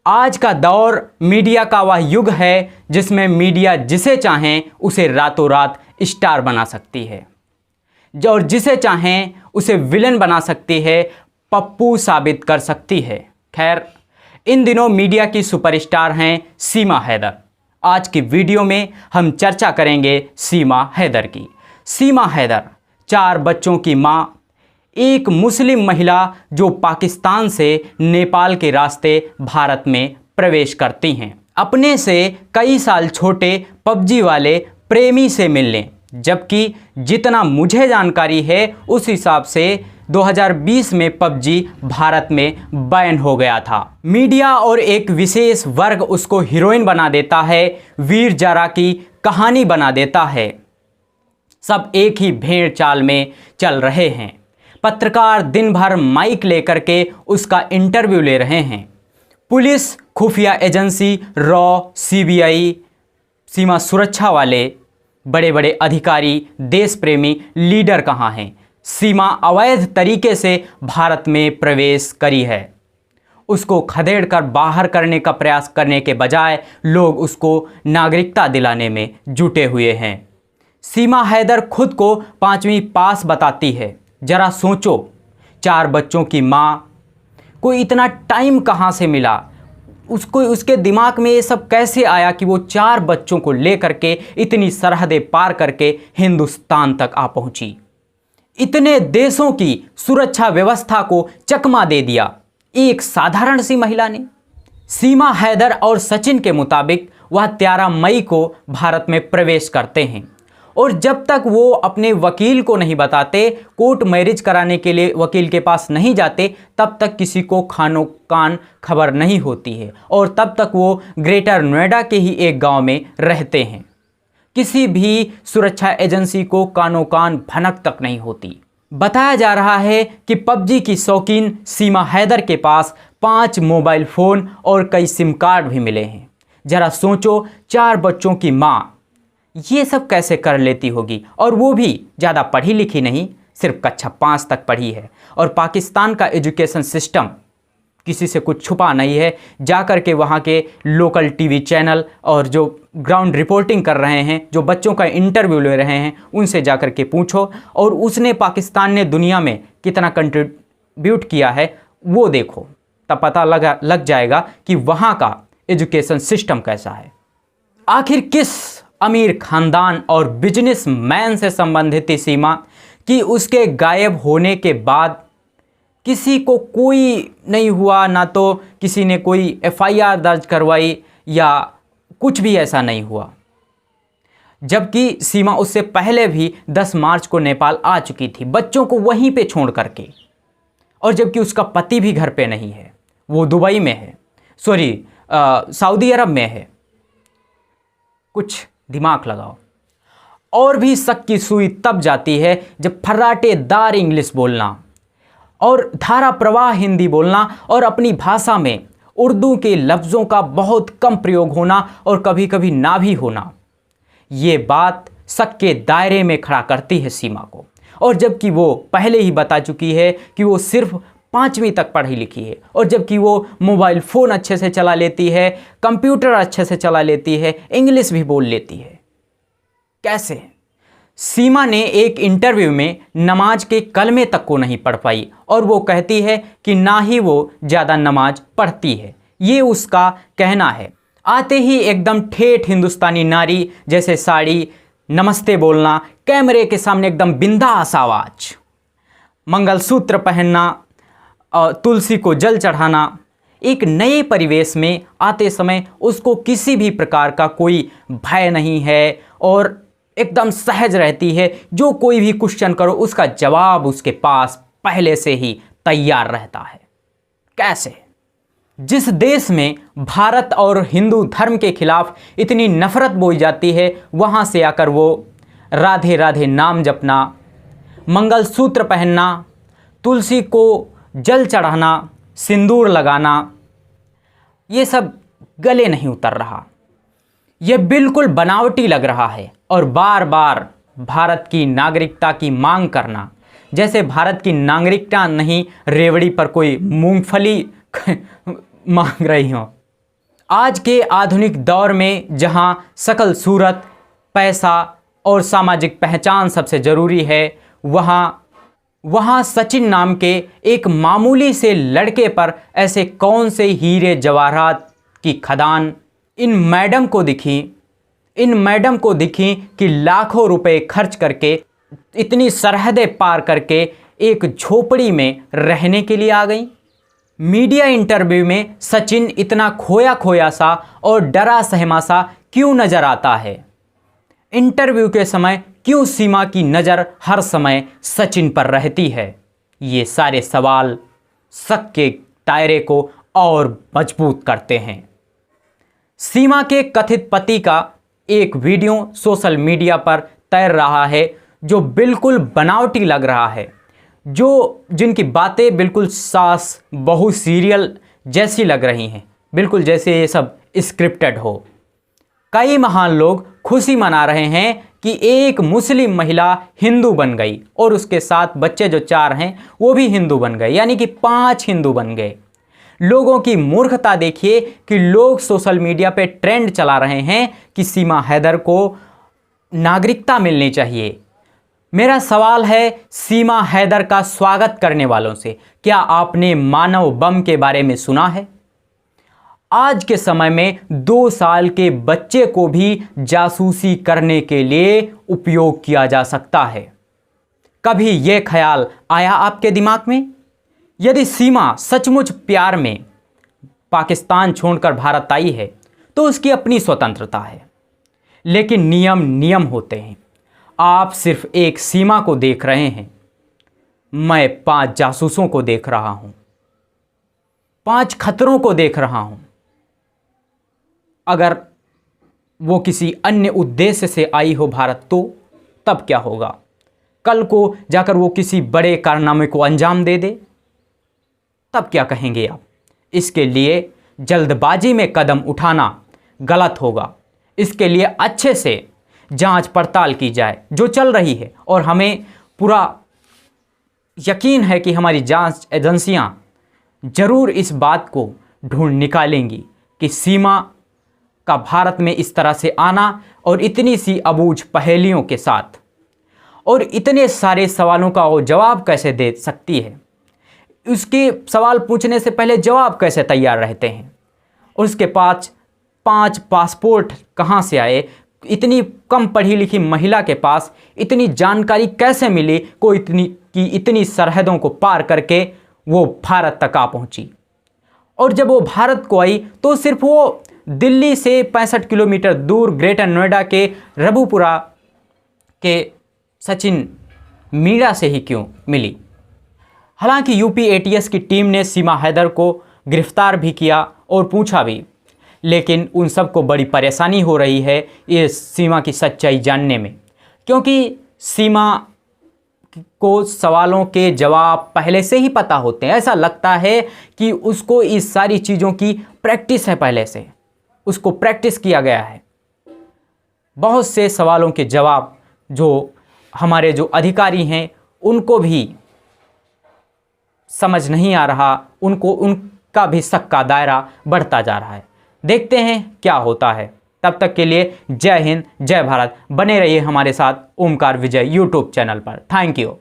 आज का दौर मीडिया का वह युग है जिसमें मीडिया जिसे चाहें उसे रातों रात स्टार बना सकती है और जिसे चाहें उसे विलन बना सकती है, पप्पू साबित कर सकती है। खैर, इन दिनों मीडिया की सुपरस्टार हैं सीमा हैदर। आज की वीडियो में हम चर्चा करेंगे सीमा हैदर की। सीमा हैदर 4 बच्चों की मां, एक मुस्लिम महिला जो पाकिस्तान से नेपाल के रास्ते भारत में प्रवेश करती हैं अपने से कई साल छोटे पबजी वाले प्रेमी से मिलने। जबकि जितना मुझे जानकारी है उस हिसाब से 2020 में पबजी भारत में बैन हो गया था। मीडिया और एक विशेष वर्ग उसको हीरोइन बना देता है, वीर जारा की कहानी बना देता है। सब एक ही भेड़ चाल में चल रहे हैं। पत्रकार दिन भर माइक लेकर के उसका इंटरव्यू ले रहे हैं। पुलिस, खुफिया एजेंसी, रॉ, सीबीआई, सीमा सुरक्षा वाले बड़े बड़े अधिकारी, देश प्रेमी लीडर कहाँ हैं? सीमा अवैध तरीके से भारत में प्रवेश करी है। उसको खदेड़ कर बाहर करने का प्रयास करने के बजाय लोग उसको नागरिकता दिलाने में जुटे हुए हैं। सीमा हैदर खुद को 5वीं पास बताती है। जरा सोचो, 4 बच्चों की माँ को इतना टाइम कहाँ से मिला? उसको उसके दिमाग में ये सब कैसे आया कि वो 4 बच्चों को लेकर के इतनी सरहदें पार करके हिंदुस्तान तक आ पहुंची? इतने देशों की सुरक्षा व्यवस्था को चकमा दे दिया एक साधारण सी महिला ने। सीमा हैदर और सचिन के मुताबिक वह 13 मई को भारत में प्रवेश करते हैं और जब तक वो अपने वकील को नहीं बताते, कोर्ट मैरिज कराने के लिए वकील के पास नहीं जाते, तब तक किसी को खानो कान खबर नहीं होती है और तब तक वो ग्रेटर नोएडा के ही एक गांव में रहते हैं। किसी भी सुरक्षा एजेंसी को कानो कान भनक तक नहीं होती। बताया जा रहा है कि पबजी की शौकीन सीमा हैदर के पास 5 मोबाइल फ़ोन और कई सिम कार्ड भी मिले हैं। जरा सोचो, 4 बच्चों की माँ ये सब कैसे कर लेती होगी? और वो भी ज़्यादा पढ़ी लिखी नहीं, सिर्फ कक्षा 5 तक पढ़ी है। और पाकिस्तान का एजुकेशन सिस्टम किसी से कुछ छुपा नहीं है। जाकर के वहाँ के लोकल टीवी चैनल और जो ग्राउंड रिपोर्टिंग कर रहे हैं, जो बच्चों का इंटरव्यू ले रहे हैं, उनसे जाकर के पूछो और उसने पाकिस्तान ने दुनिया में कितना कंट्रीब्यूट किया है वो देखो, तब पता लग जाएगा कि वहाँ का एजुकेशन सिस्टम कैसा है। आखिर किस अमीर खानदान और बिजनेसमैन से संबंधित थी सीमा कि उसके गायब होने के बाद किसी को कोई नहीं हुआ, ना तो किसी ने कोई एफआईआर दर्ज करवाई या कुछ भी ऐसा नहीं हुआ। जबकि सीमा उससे पहले भी 10 मार्च को नेपाल आ चुकी थी, बच्चों को वहीं पे छोड़ करके। और जबकि उसका पति भी घर पे नहीं है, वो दुबई में है, सऊदी अरब में है। कुछ दिमाग लगाओ। और भी शक की सुई तब जाती है जब फर्राटेदार इंग्लिश बोलना और धारा प्रवाह हिंदी बोलना और अपनी भाषा में उर्दू के लफ्ज़ों का बहुत कम प्रयोग होना और कभी कभी ना भी होना, ये बात शक के दायरे में खड़ा करती है सीमा को। और जबकि वो पहले ही बता चुकी है कि वो सिर्फ 5वीं तक पढ़ी लिखी है और जबकि वो मोबाइल फ़ोन अच्छे से चला लेती है, कंप्यूटर अच्छे से चला लेती है, इंग्लिश भी बोल लेती है। कैसे? सीमा ने एक इंटरव्यू में नमाज के कलमे तक को नहीं पढ़ पाई और वो कहती है कि ना ही वो ज़्यादा नमाज पढ़ती है, ये उसका कहना है। आते ही एकदम ठेठ हिंदुस्तानी नारी जैसे साड़ी, नमस्ते बोलना, कैमरे के सामने एकदम बिंदास आवाज़, मंगलसूत्र पहनना, तुलसी को जल चढ़ाना। एक नए परिवेश में आते समय उसको किसी भी प्रकार का कोई भय नहीं है और एकदम सहज रहती है। जो कोई भी क्वेश्चन करो उसका जवाब उसके पास पहले से ही तैयार रहता है। कैसे? जिस देश में भारत और हिंदू धर्म के खिलाफ इतनी नफरत बोई जाती है, वहाँ से आकर वो राधे राधे नाम जपना, मंगलसूत्र पहनना, तुलसी को जल चढ़ाना, सिंदूर लगाना, ये सब गले नहीं उतर रहा। ये बिल्कुल बनावटी लग रहा है। और बार बार भारत की नागरिकता की मांग करना, जैसे भारत की नागरिकता नहीं रेवड़ी पर कोई मूंगफली मांग रही हो। आज के आधुनिक दौर में जहां शकल सूरत, पैसा और सामाजिक पहचान सबसे ज़रूरी है, वहाँ सचिन नाम के एक मामूली से लड़के पर ऐसे कौन से हीरे जवाहरात की खदान इन मैडम को दिखी कि लाखों रुपए खर्च करके, इतनी सरहदें पार करके एक झोपड़ी में रहने के लिए आ गई। मीडिया इंटरव्यू में सचिन इतना खोया खोया सा और डरा सहमा सा क्यों नजर आता है? इंटरव्यू के समय क्यों सीमा की नज़र हर समय सचिन पर रहती है? ये सारे सवाल शक के दायरे को और मजबूत करते हैं। सीमा के कथित पति का एक वीडियो सोशल मीडिया पर तैर रहा है जो बिल्कुल बनावटी लग रहा है, जिनकी बातें बिल्कुल सास बहू सीरियल जैसी लग रही हैं, बिल्कुल जैसे ये सब स्क्रिप्टेड हो। कई महान लोग खुशी मना रहे हैं कि एक मुस्लिम महिला हिंदू बन गई और उसके साथ बच्चे जो 4 हैं वो भी हिंदू बन गए, यानी कि 5 हिंदू बन गए। लोगों की मूर्खता देखिए कि लोग सोशल मीडिया पे ट्रेंड चला रहे हैं कि सीमा हैदर को नागरिकता मिलनी चाहिए। मेरा सवाल है सीमा हैदर का स्वागत करने वालों से, क्या आपने मानव बम के बारे में सुना है? आज के समय में 2 साल के बच्चे को भी जासूसी करने के लिए उपयोग किया जा सकता है। कभी यह ख्याल आया आपके दिमाग में? यदि सीमा सचमुच प्यार में पाकिस्तान छोड़कर भारत आई है तो उसकी अपनी स्वतंत्रता है, लेकिन नियम होते हैं। आप सिर्फ एक सीमा को देख रहे हैं, मैं 5 जासूसों को देख रहा हूं, 5 खतरों को देख रहा हूं। अगर वो किसी अन्य उद्देश्य से आई हो भारत तो तब क्या होगा? कल को जाकर वो किसी बड़े कारनामे को अंजाम दे दे, तब क्या कहेंगे आप? इसके लिए जल्दबाजी में कदम उठाना गलत होगा। इसके लिए अच्छे से जांच पड़ताल की जाए जो चल रही है, और हमें पूरा यकीन है कि हमारी जांच एजेंसियां जरूर इस बात को ढूंढ निकालेंगी कि सीमा का भारत में इस तरह से आना और इतनी सी अबूझ पहेलियों के साथ और इतने सारे सवालों का वो जवाब कैसे दे सकती है, उसके सवाल पूछने से पहले जवाब कैसे तैयार रहते हैं, और उसके पास 5 पासपोर्ट कहाँ से आए, इतनी कम पढ़ी लिखी महिला के पास इतनी जानकारी कैसे मिली, इतनी सरहदों को पार करके वो भारत तक आ पहुंची। और जब वो भारत को आई तो सिर्फ वो दिल्ली से 65 किलोमीटर दूर ग्रेटर नोएडा के रबुपुरा के सचिन मीणा से ही क्यों मिली? हालांकि यूपी एटीएस की टीम ने सीमा हैदर को गिरफ्तार भी किया और पूछा भी, लेकिन उन सबको बड़ी परेशानी हो रही है ये सीमा की सच्चाई जानने में, क्योंकि सीमा को सवालों के जवाब पहले से ही पता होते हैं। ऐसा लगता है कि उसको इस सारी चीज़ों की प्रैक्टिस है, पहले से उसको प्रैक्टिस किया गया है। बहुत से सवालों के जवाब जो हमारे जो अधिकारी हैं उनको भी समझ नहीं आ रहा, उनका भी शक का दायरा बढ़ता जा रहा है। देखते हैं क्या होता है। तब तक के लिए जय हिंद, जय भारत। बने रहिए हमारे साथ ओमकार विजय यूट्यूब चैनल पर। Thank you.